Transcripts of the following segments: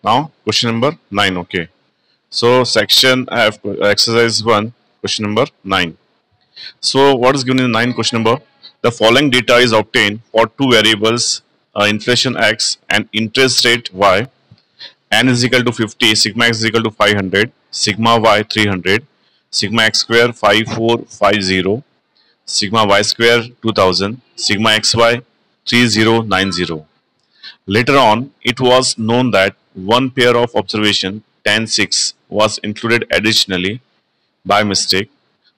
Now question number 9. Okay. So section F, exercise 1, question number 9. So what is given in 9 question number? The following data is obtained for two variables, inflation x and interest rate y. N is equal to 50, sigma x is equal to 500, sigma y 300, sigma x square 5450, sigma y square 2000, sigma xy 3090. Later on, it was known that one pair of observation 10-6 was included additionally by mistake.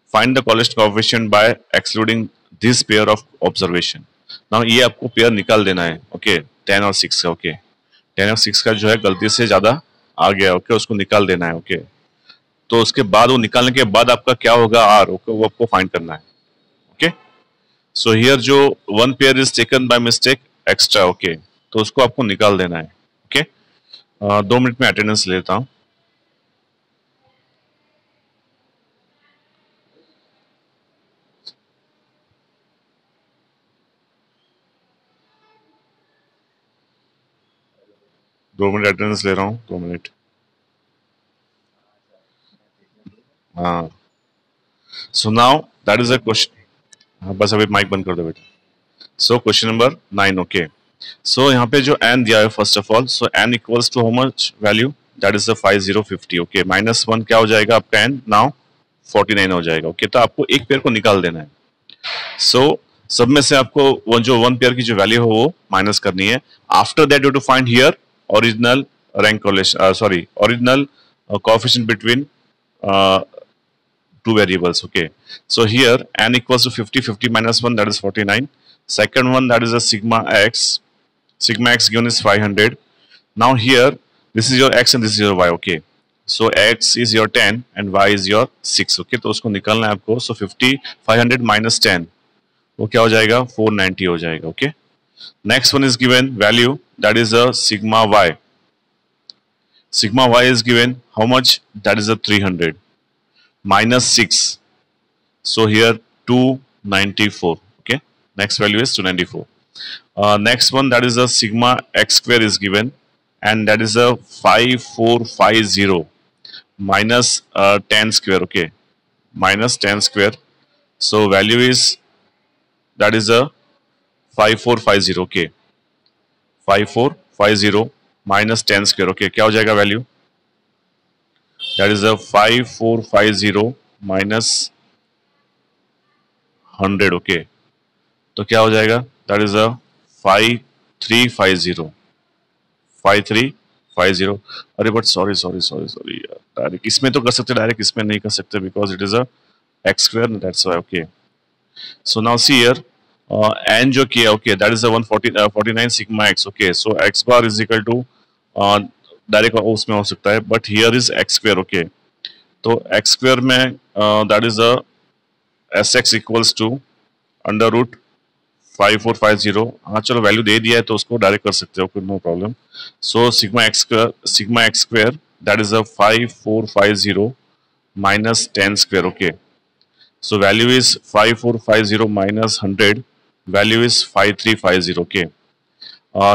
Find the correlation coefficient by excluding this pair of observation. Now ये आपको pair निकाल देना है, okay 10 और 6 का, okay 10 और 6 का जो है गलती से ज्यादा आ गया, ओके उसको निकाल देना है, ओके तो उसके बाद वो निकालने के बाद आपका क्या होगा आर, ओके वो आपको फाइंड करना है, ओके सो हियर जो one pair is taken by mistake extra, okay तो उसको आपको निकाल देना है, ओके 2 मिनट में अटेंडेंस लेता हूँ. 2 मिनट अटेंडेंस ले रहा हूँ, 2 मिनट. हाँ so now that is a question. हाँ बस अभी माइक बंद कर दो बेटा. So question number 9. Okay so यहाँ पे जो n दिया है first of all, so n equals to how much value, that is the 5050. Okay -1 क्या हो जाएगा आपका n नाउ 49 हो जाएगा, ओके तो आपको एक पेयर को निकाल देना है. सो सब में से आपको वो जो वन पेयर की जो वैल्यू हो वो माइनस करनी है. After that you to find here original rank correlation, sorry original coefficient between two variables. Okay, so here n equals to 50, 50 minus 1, that is 49. Second one, that is a sigma x. Sigma x given is 500. Now here this is your x and this is your y. Okay, so x is your 10 and y is your 6. Okay, तो उसको निकालना है आपको. So 50, 500 minus 10 वो क्या हो जाएगा 490 हो जाएगा. Okay, next one is given value, that is a sigma y. Sigma y is given how much, that is a 300 minus 6, so here 294. Okay, next value is 294. Next one, that is a sigma x square is given and that is a 5450 minus 10 square. Okay, minus 10 square, so value is, that is a 5450. Okay, 5450 minus 10 square. Okay, क्या हो जाएगा value, that is a 5450 minus 100. Okay, तो क्या हो जाएगा, that is a 5350. 5350. अरे but sorry sorry sorry sorry यार, direct इसमें तो कर सकते, डायरेक्ट इसमें नहीं कर सकते because it is a x square, that's why. Okay so now see here n जो किया, okay that is a 149 sigma x. Okay so x bar is equal to, direct उसमें हो सकता है but here is x square. Okay तो x square में that is a s x equals to under root 5450. हाँ चलो value दे दिया है तो उसको डायरेक्ट कर सकते हो, कोई no problem. So sigma x square that is a 5450 minus 10 square. Okay, so value is 5450 minus 100, value is 5350. Okay,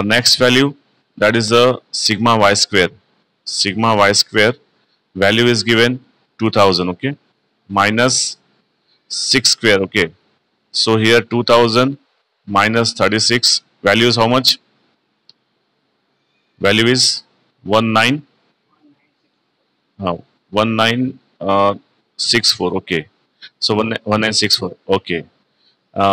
next value, that is the sigma y square. Sigma y square value is given 2000. Okay, minus 6 square. Okay, so here 2000 minus 36, value is how much, value is 19 1964. Okay, so 1964. Okay,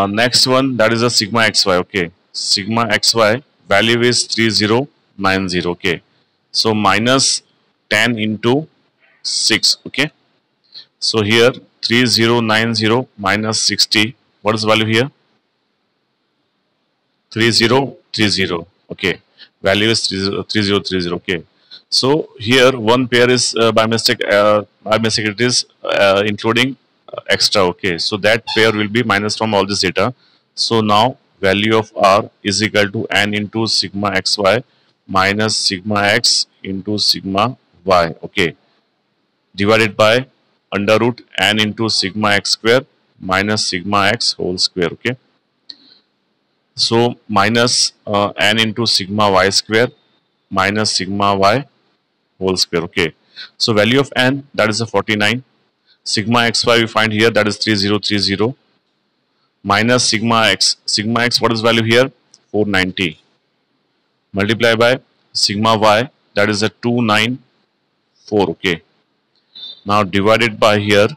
next one, that is a sigma xy. Okay, sigma xy value is 3090. Okay, so minus 10 into 6. Okay, so here 3090 minus 60, what is the value here, 3030. Okay, value is 3030. Okay, so here one pair is by mistake it is including extra. Okay, so that pair will be minus from all this data. So now value of r is equal to n into sigma xy minus sigma x into sigma y. Okay, divided by under root n into sigma x square minus sigma x whole square. Okay, so minus n into sigma y square minus sigma y whole square. Okay, so value of n, that is a 49. Sigma xy we find here, that is 3030, minus sigma x, what is value here? 490, multiply by sigma y, that is a 294. Okay, now divided by here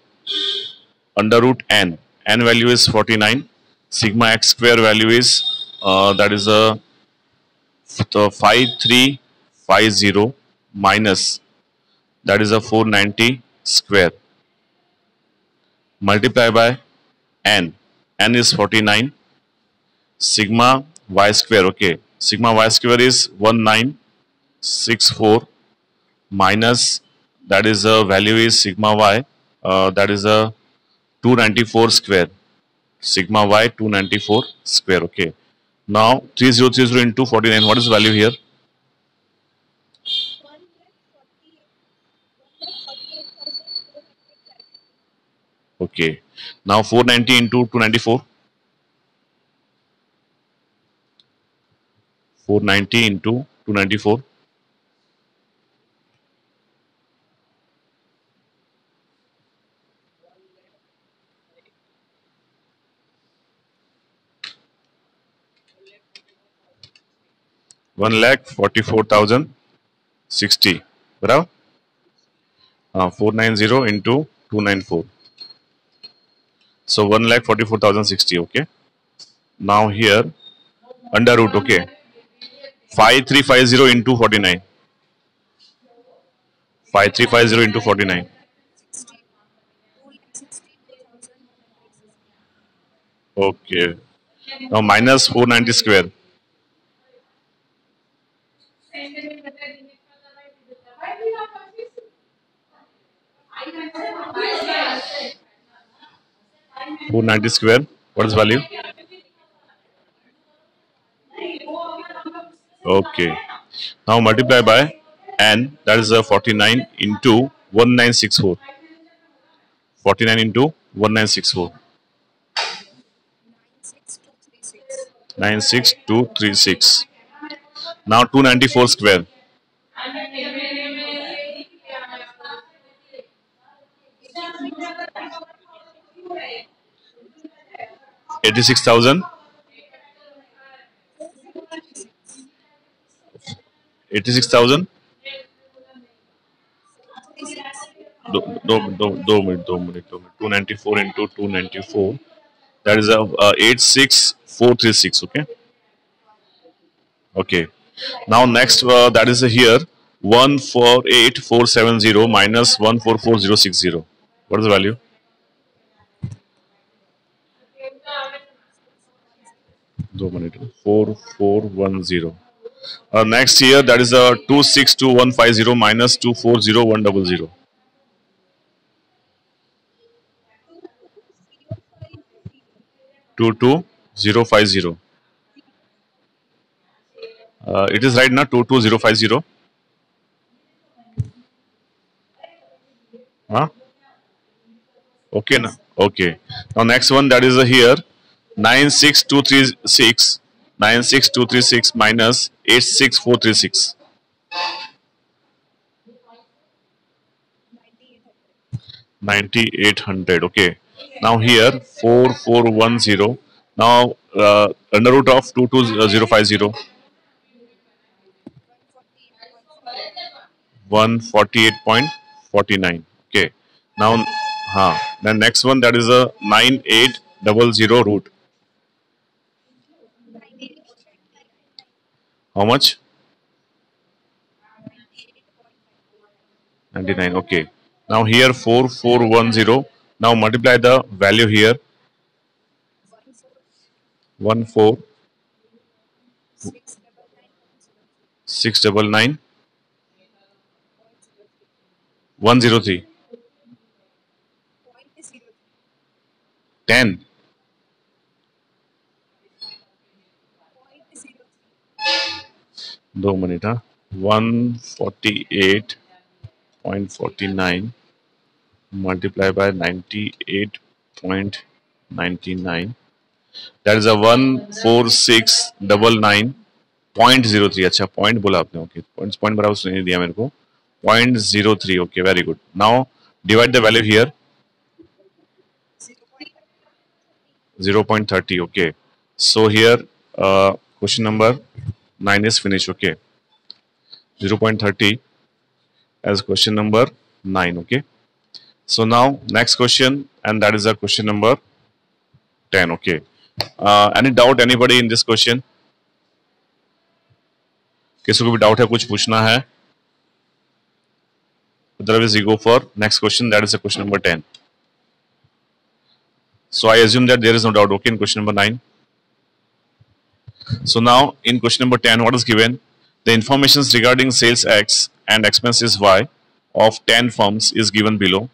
under root n value is 49, sigma x square value is that is a 5350 minus, that is a 490 square, multiply by n is 49, sigma y square. Okay, sigma y square is 1964 minus, that is a value is sigma y, that is a 294 square, sigma y 294 square. Okay, now 3030 into 49, what is the value here? Okay, now 490 into 294, 490 into 294, 1,44,060, बराबर. 490 into 294, so 1,44,060. Okay, now here under root. Okay, 5350 into 49, 5350 into 49. Okay, now minus 490 square, 490 square, what is value? Okay, now multiply by n, that is a 49 into 1964, 49 into 1964, 96236. Now 294 square, 86,000, 86,000. दो minute 294 into 294, that is a 86436. Okay, okay, now next that is here 148470 minus 144060, what is the value? दो minute 4410. Next here, that is a 262150 minus 240100, 22050. It is right now 22050. Huh? Okay, na? Okay. Now next one, that is here 96236, 96236 minus 86436, 9800. Okay. Now here 4410. Now under root of 22050, 148.49. Okay. Now, the next one, that is a 9800 root. How much? 99. Okay. Now here 4410. Now multiply the value here. 14699 103 10. दो minute. 148.49 multiply by 98.99, that is a 14699.03. अच्छा point बोला आपने. Okay, point बराबर सुनिए दिया मेरे को. 0.03. Okay, very good. Now divide the value here. 0.30. Okay, so here question number 9 is finished. Okay, 0.30 as question number 9. Okay, so now next question, and that is a question number 10. Okay, any doubt anybody in this question? किसी को भी doubt है, कुछ पूछना है? Otherwise we go for next question, that is a question number 10. So I assume that there is no doubt. Okay, in question number 9. So now in question number 10, what is given? The informations regarding sales X and expenses Y of 10 firms is given below.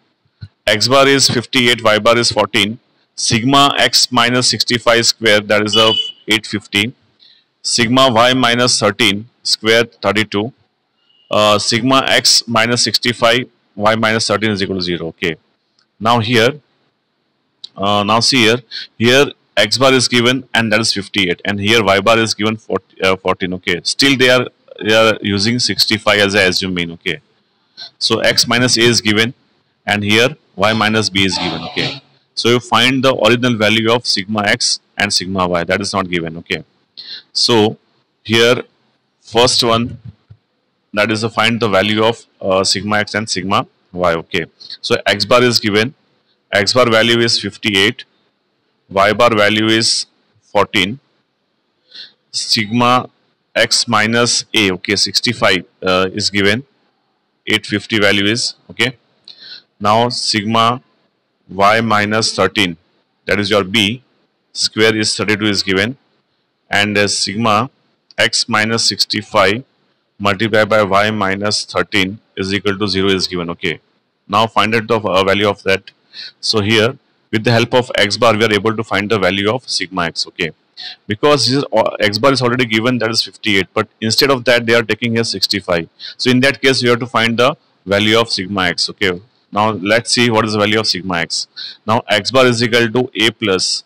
X bar is 58, Y bar is 14. Sigma X minus 65 square, that is of 850. Sigma Y minus 13 square, 32. Sigma X minus 65, Y minus 13 is equal to 0. Okay. Now here, now see here X bar is given and that is 58, and here Y bar is given 14. Okay. Still they are using 65 as I assume mean. Okay. So X minus A is given, and here Y minus B is given. Okay. So you find the original value of sigma X and sigma Y, that is not given. Okay. So here first one, that is to find the value of sigma X and sigma Y. Okay. So X bar is given. X bar value is 58. Y bar value is 14. Sigma X minus A, okay, 65 is given. 850 value is, okay. Now sigma Y minus 13, that is your B, square is 32 is given, and sigma X minus 65 multiplied by Y minus 13 is equal to 0 is given. Okay. Now find out the value of that. So here with the help of X bar we are able to find the value of sigma X. Okay. Because this X bar is already given, that is 58, but instead of that they are taking here 65. So in that case you have to find the value of sigma X. Okay. Now let's see what is the value of sigma X. Now X bar is equal to A plus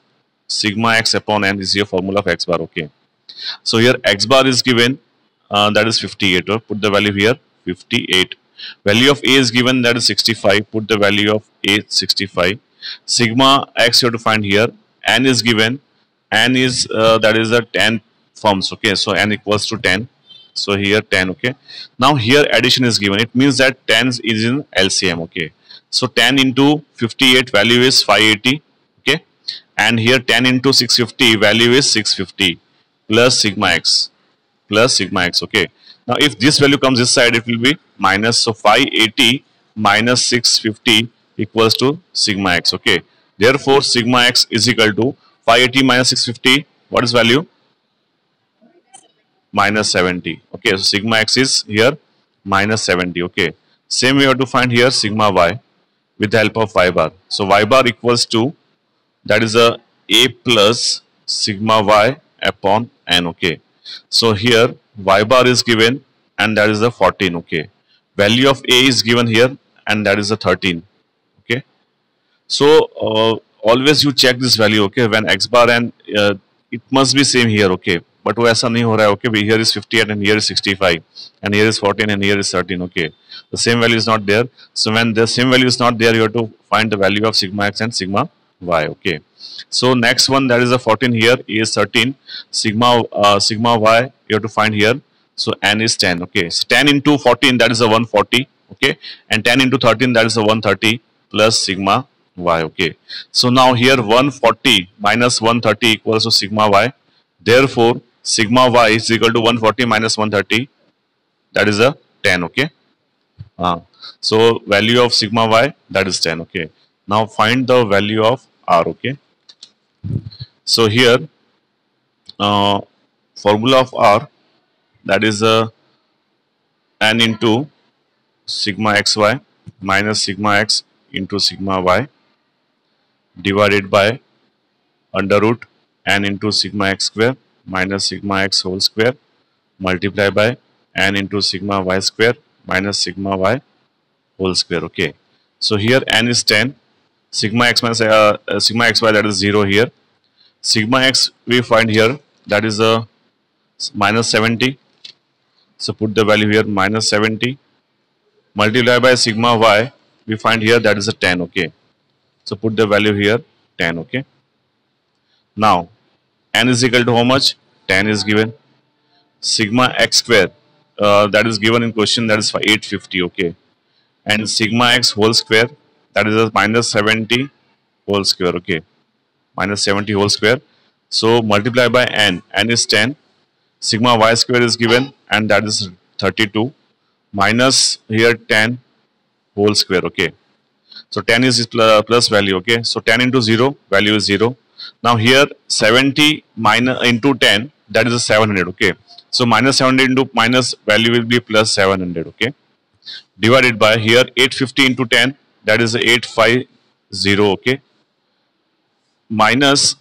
sigma X upon N is your formula of X bar. Okay. So here X bar is given, that is 58. Put the value here 58. Value of A is given, that is 65. Put the value of A 65. Sigma X you have to find here. N is given. N is that is the 10 firms. Okay, so N equals to 10. So here 10. Okay. Now here addition is given. It means that 10 is in LCM. Okay. So 10 into 58 value is 580. Okay. And here 10 into 650 value is 650 plus sigma X. Okay. Now if this value comes this side, it will be minus. So 580 minus 650 equals to sigma X. Okay. Therefore sigma X is equal to 580 minus 650. What is value? Minus 70. Okay. So sigma X is here minus 70. Okay. Same we have to find here sigma Y with the help of Y bar. So Y bar equals to, that is a plus sigma Y upon N. Okay. So here Y bar is given and that is the 14. Okay. Value of A is given here and that is the 13. Okay. So always you check this value. Okay. When X bar and it must be same here. Okay. But वो ऐसा नहीं हो रहा है. Okay. Here is 58 and here is 65 and here is 14 and here is 13. Okay. The same value is not there. So when the same value is not there, you have to find the value of sigma X and sigma Y. Okay. So next one, that is a 14 here is 13. Sigma Y you have to find here. So N is 10. Okay. So 10 into 14, that is a 140. Okay. And 10 into 13, that is a 130 plus sigma Y. Okay. So now here 140 minus 130 equals to sigma Y. Therefore sigma Y is equal to 140 minus 130. That is a 10. Okay. So value of sigma Y, that is 10. Okay. Now find the value of R. Okay. So here formula of R, that is N into sigma XY minus sigma X into sigma Y divided by under root N into sigma X square minus sigma X whole square multiplied by N into sigma Y square minus sigma Y whole square. Okay. So here N is 10. Sigma X minus sigma XY, that is 0 here. Sigma X we find here, that is minus 70. So put the value here minus 70 multiply by sigma y, we find here that is a 10. Okay, so put the value here 10. Okay, now n is equal to how much? 10 is given. Sigma x square, that is given in question, that is for 850. Okay, and sigma x whole square, that is a minus 70 whole square. Okay, minus 70 whole square. So multiply by n, n is 10. Sigma y square is given, and that is 32, minus here 10 whole square. Okay, so 10 is plus value. Okay, so 10 into 0, value is 0. Now here 70 minus into 10, that is a 700. Okay, so minus 700 into minus value will be plus 700. Okay, divided by here 850 into 10, that is 850. Okay, minus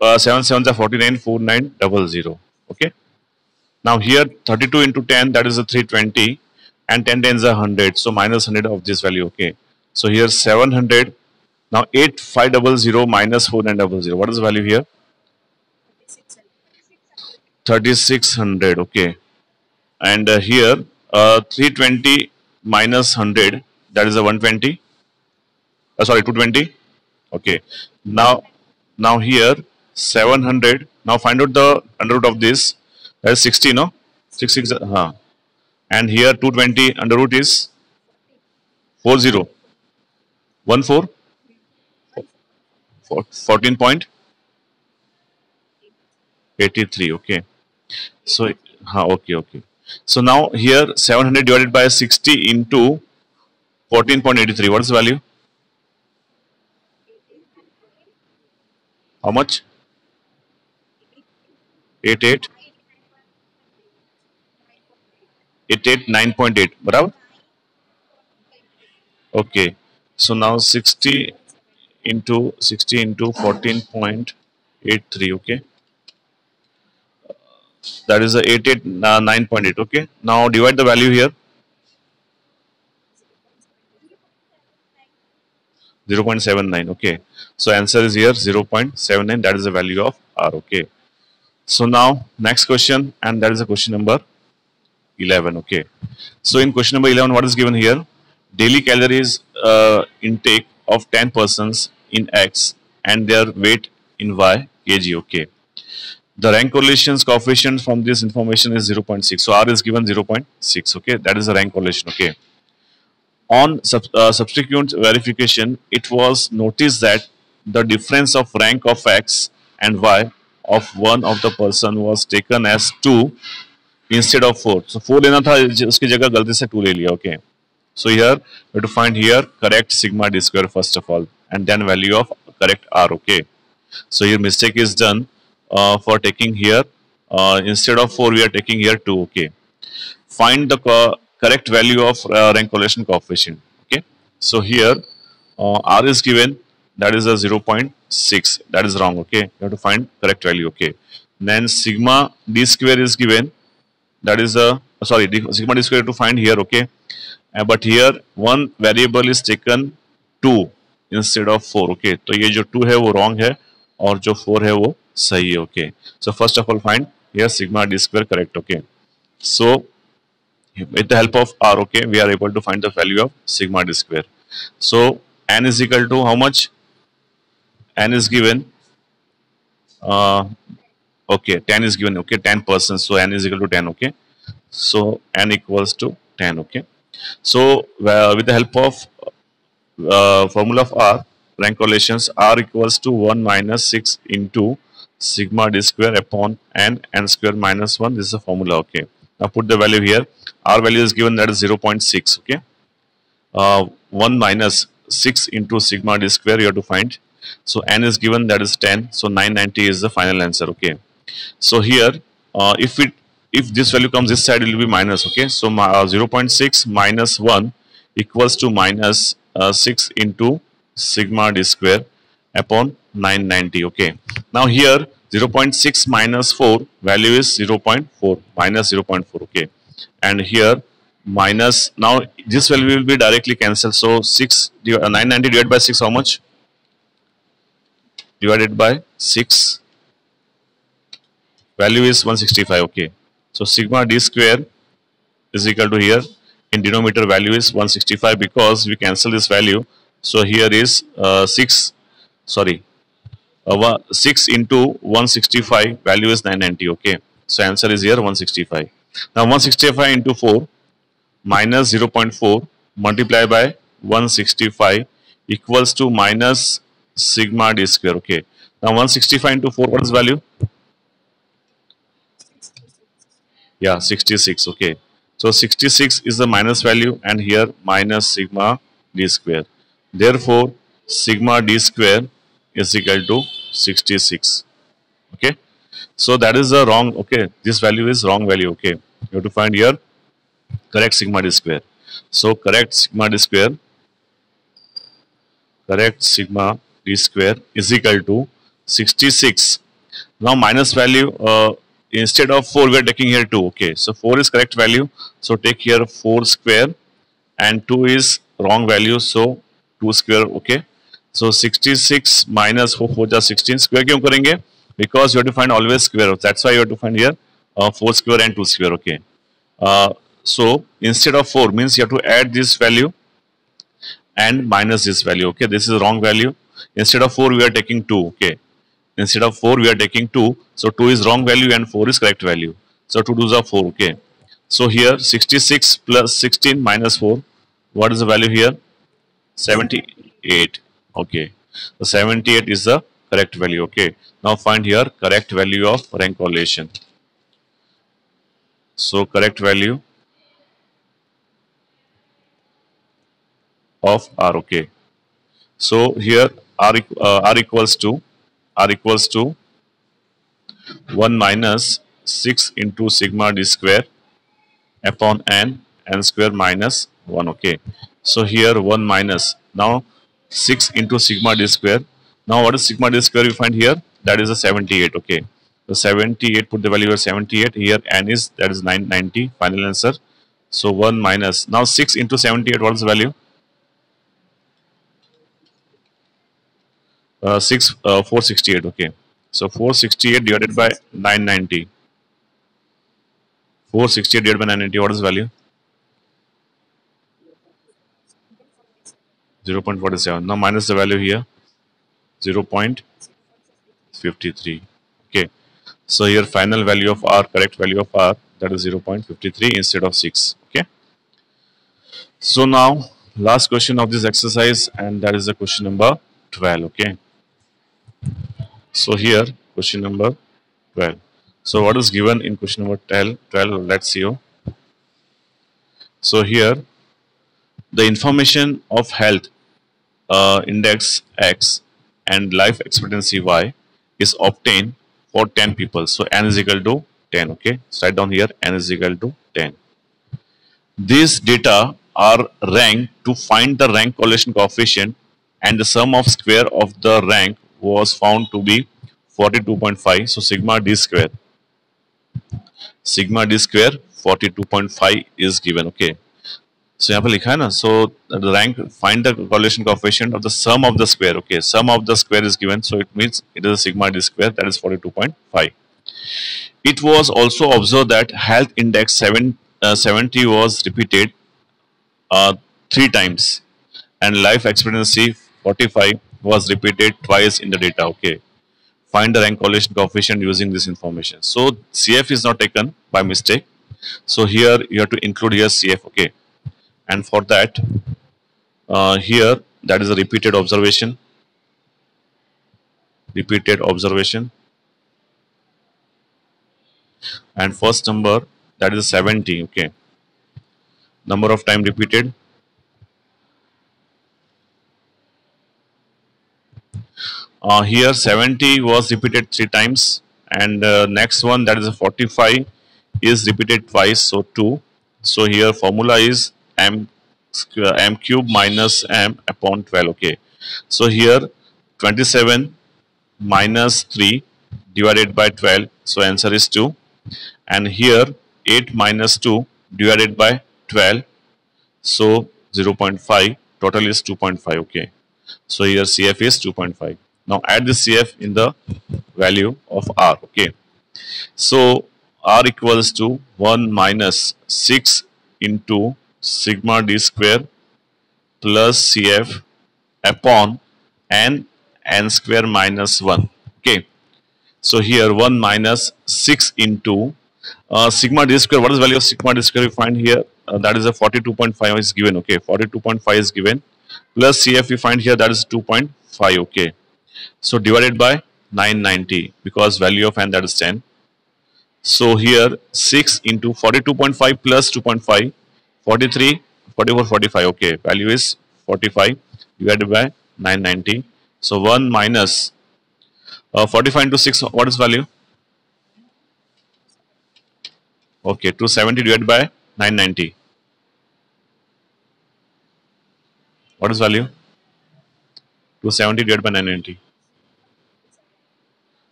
7 7s are 49, 4900. Okay, now here 32 into 10, that is a 320, and 10 tens are 100, so minus 100 of this value. Okay, so here 700. Now 8500 minus 4900, what is the value here? 3600. Okay, and here 320 minus 100, that is a 120. Sorry, 220. Okay, now here 700. Now find out the under root of this. That is 60, no? 66. And here 220 under root is 40. 14. 14.83. Okay. So okay. So now here 700 divided by 60 into 14.83. What is the value? How much? 88. 9.8. Barabar? Okay. So now 60 into 14.83. Okay. That is a 88 9.8. Okay. Now divide the value here. 0.79. Okay. So answer is here 0.79. That is the value of R. Okay. So now next question, and that is a question number 11. Okay. So in question number 11, what is given here? Daily calories intake of 10 persons in X and their weight in Y kg. Okay. The rank correlations coefficient from this information is 0.6. So R is given 0.6. Okay. That is the rank correlation. Okay. On subsequent verification, it was noticed that the difference of rank of X and Y of one of the person was taken as 2 instead of 4. So 4 लेना था, उसकी जगह गलती से 2 ले लिया. Okay. So here we have to find here correct sigma d square first of all, and then value of correct R. Okay. So here mistake is done for taking here instead of 4 we are taking here 2. Okay. Find the correct value of rank correlation coefficient. Okay. So here R is given, that is a 0.6. That is wrong. Okay. You have to find correct value. Okay. Then sigma d square is given. That is a sigma d square to find here. Okay. But here one variable is taken 2 instead of 4. Okay. So ये जो 2 है वो wrong है और जो 4 है वो सही है. Okay. So first of all find here sigma d square correct. Okay. So with the help of R, okay, we are able to find the value of sigma d square. So n is equal to how much? N is given. Okay, 10 is given. Okay, 10 persons. So n is equal to 10. Okay. So n equals to 10. Okay. So with the help of formula of R, rank correlations, R equals to 1 minus 6 into sigma d square upon n square minus 1. This is the formula. Okay. Now put the value here. R value is given, that is 0.6. Okay. 1 minus 6 into sigma d square you have to find. So n is given, that is 10. So 990 is the final answer. Okay. So here if this value comes this side, it will be minus. Okay. So 0.6 minus 1 equals to minus 6 into sigma d square upon 990. Okay. Now here 0.6 minus 4 value is 0.4 minus 0.4. Okay. And here minus, now this value will be directly cancelled. So 990 divided by 6, how much? Divided by 6, value is 165. Okay. So sigma d square is equal to here in denominator value is 165 because we cancel this value. So here is 6, sorry, 6 into 165 value is 990. Okay, so answer is here 165. Now 165 into 4 minus 0.4 multiplied by 165 equals to minus sigma d square. Okay, now 165 into 4, what is value? Yeah, 66. Okay, so 66 is the minus value and here minus sigma d square. Therefore, sigma d square is equal to 66. Okay, so that is the wrong. Okay, this value is wrong value. Okay, you have to find here correct sigma d square. So correct sigma d square, is equal to 66. Now minus value, instead of 4 we are taking here 2. Okay, so 4 is correct value, so take here 4 square, and 2 is wrong value, so 2 square. Okay, so 66 minus 4, 4 is 16. Square क्यों करेंगे? Because you have to find always square. That's why you have to find here 4 square and 2 square. Okay, so instead of 4 means you have to add this value and minus this value. Okay, this is wrong value. Instead of 4 we are taking 2. Okay, instead of 4 we are taking 2, so 2 is wrong value and 4 is correct value, so 2 2s are 4. Okay, so here 66 plus 16 minus 4, what is the value here? 78. Okay, so 78 is the correct value. Okay, now find here correct value of rank correlation. So correct value of R. Okay, so here R equals to 1 minus 6 into sigma d square upon n square minus 1. Okay, so here 1 minus, now 6 into sigma d square. Now what is sigma d square you find here? That is a 78. Okay, so 78, put the value of 78 here, n is, that is 990, final answer. So 1 minus, now 6 into 78, what is the value? 468. Okay, so 468 divided by 990. 468 divided by 990, what is the value? 0.47. Now minus the value here, 0.53. Okay, so here final value of R, correct value of R, that is 0.53 instead of 6. Okay, so now last question of this exercise, and that is the question number 12. Okay, so here question number 12. So what is given in question number 12? Let's see. So here the information of health index X and life expectancy Y is obtained for 10 people. So n is equal to 10. Okay, so write down here n is equal to 10. These data are ranked to find the rank correlation coefficient, and the sum of square of the rank was found to be 42.5. So sigma d square 42.5 is given. Okay, so यहाँ पे लिखा है ना, so the rank, find the correlation coefficient of the sum of the square. Okay, sum of the square is given, so it means it is a sigma d square, that is 42.5. It was also observed that health index 70 was repeated 3 times, and life expectancy 45 was repeated twice in the data. Okay, find the rank correlation coefficient using this information. So CF is not taken by mistake, so here you have to include here CF. Okay, and for that here that is a repeated observation, and first number, that is 70. Okay, number of time repeated, here 70 was repeated 3 times, and next one, that is a 45, is repeated twice, so 2. So here formula is m cube minus m upon 12. Okay, so here 27 minus 3 divided by 12, so answer is 2, and here 8 minus 2 divided by 12, so 0.5, total is 2.5. Okay, so here CF is 2.5. Now add the CF in the value of R. Okay, so R equals to 1 minus 6 into sigma d square plus CF upon n square minus 1. Okay, so here 1 minus 6 into sigma d square. What is value of sigma d square we find here? That is a 42.5 is given. Okay, 42.5 is given, plus CF we find here, that is 2.5. Okay, so divided by 990, because value of n, that is 10. So here 6 into 42.5 plus 2.5, 43, 44, 45. Okay, value is 45 divided by 990. So 1 minus 45 into 6, what is value? Okay, 270 divided by 990. What is value? 270 divided by 990.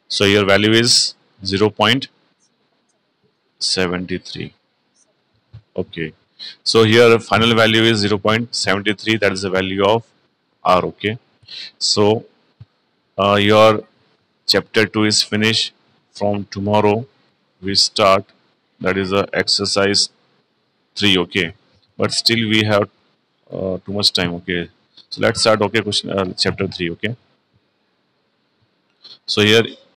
So your value is 0.73. Okay. So here final value is 0.73. That is the value of R. Okay. So your chapter 2 is finished. From tomorrow we start, that is exercise 3. Okay, but still we have too much time. Okay, so let's start. Okay, question chapter 3. Okay, so here